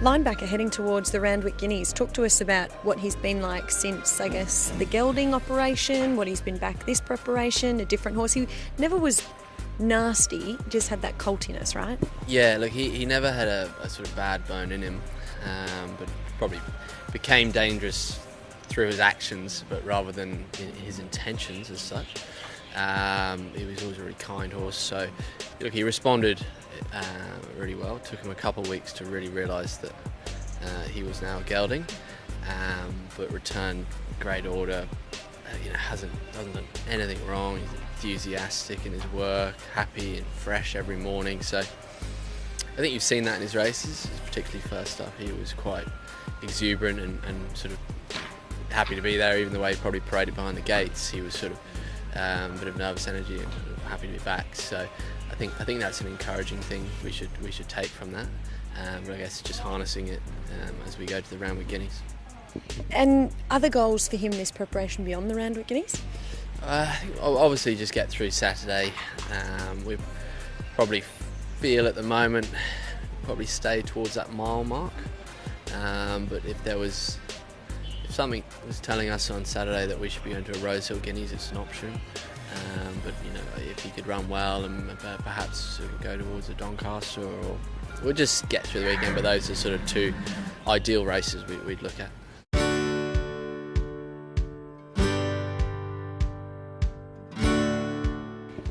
Linebacker heading towards the Randwick Guineas. Talk to us about what he's been like since, I guess, the gelding operation, what he's been back this preparation, a different horse. He never was nasty, just had that coltiness, right? Yeah, look, he never had a sort of bad bone in him, but probably became dangerous through his actions, but rather than his intentions as such. He was always a really kind horse, so look, he responded really well. It took him a couple of weeks to really realise that he was now a gelding, but returned great order. Doesn't done anything wrong. He's enthusiastic in his work, happy and fresh every morning. So I think you've seen that in his races, particularly first up. He was quite exuberant and sort of happy to be there, even the way he probably paraded behind the gates. He was sort of a bit of nervous energy and happy to be back. So I think that's an encouraging thing we should take from that. But I guess just harnessing it as we go to the Randwick Guineas. And other goals for him this preparation beyond the Randwick Guineas? Obviously just get through Saturday. We probably feel at the moment probably stay towards that mile mark. But if something was telling us on Saturday that we should be going to a Rosehill Guineas, it's an option. But if he could run well and perhaps go towards a Doncaster, or we'll just get through the weekend. But those are sort of two ideal races we'd look at.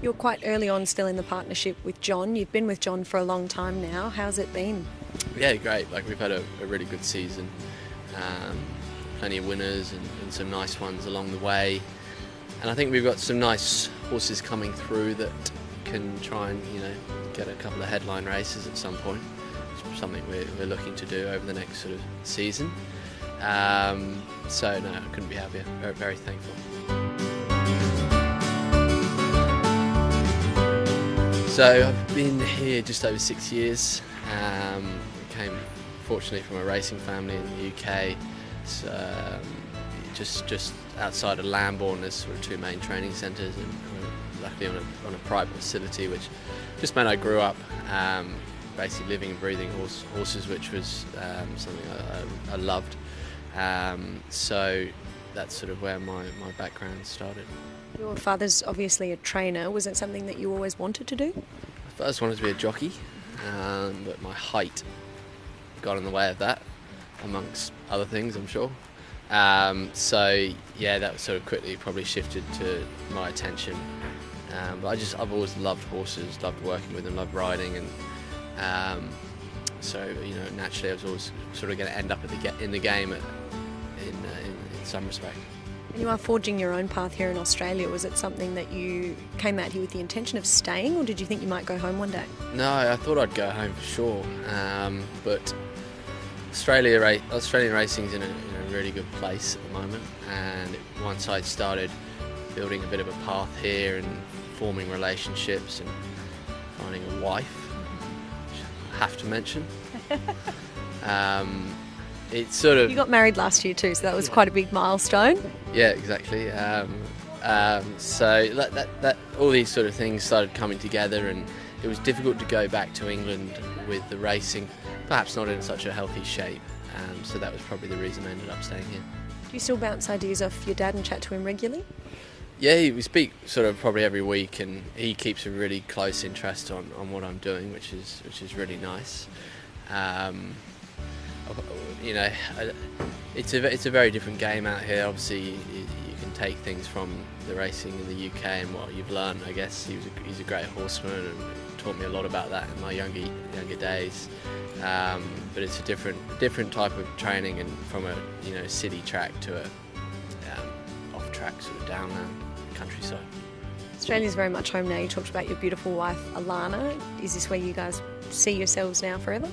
You're quite early on still in the partnership with John. You've been with John for a long time now. How's it been? Yeah, great. Like, we've had a really good season. Plenty of winners and some nice ones along the way. And I think we've got some nice horses coming through that can try and get a couple of headline races at some point. It's something we're looking to do over the next sort of season. So no, I couldn't be happier. Very, very thankful. So I've been here just over 6 years. Came fortunately from a racing family in the UK. So, just outside of Lambourne, there's sort of two main training centres, and we're luckily on a private facility, which just meant I grew up basically living and breathing horses, which was something I loved. So that's sort of where my background started. Your father's obviously a trainer. Was it something that you always wanted to do? I first wanted to be a jockey, but my height got in the way of that, amongst other things, I'm sure. So yeah, that sort of quickly probably shifted to my attention. But I've always loved horses, loved working with them, loved riding, and so naturally I was always sort of going to end up in the game in some respect. And you are forging your own path here in Australia. Was it something that you came out here with the intention of staying, or did you think you might go home one day? No, I thought I'd go home for sure, but Australian racing's in a really good place at the moment, and once I started building a bit of a path here and forming relationships and finding a wife, which I have to mention, it's sort of... You got married last year too, so that was quite a big milestone. Yeah, exactly. So that all these sort of things started coming together, and it was difficult to go back to England with the racing, perhaps not in such a healthy shape. So that was probably the reason I ended up staying here. Do you still bounce ideas off your dad and chat to him regularly? Yeah, we speak sort of probably every week, and he keeps a really close interest on what I'm doing, which is really nice. It's a very different game out here. Obviously, you can take things from the racing in the UK and what you've learned. I guess he's a great horseman and taught me a lot about that in my younger days. But it's a different type of training, and from a city track to a off track sort of downland countryside. Australia's very much home now. You talked about your beautiful wife Alana. Is this where you guys see yourselves now forever?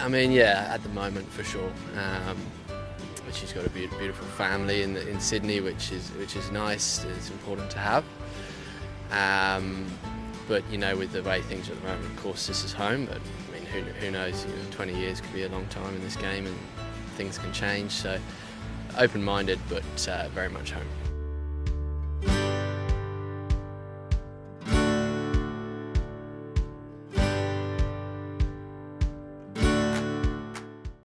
I mean, yeah, at the moment for sure. But she's got a beautiful family in Sydney, which is nice. It's important to have. But with the way things are at the moment, of course, this is home. But I mean, who knows? 20 years could be a long time in this game, and things can change. So, open-minded, but very much home.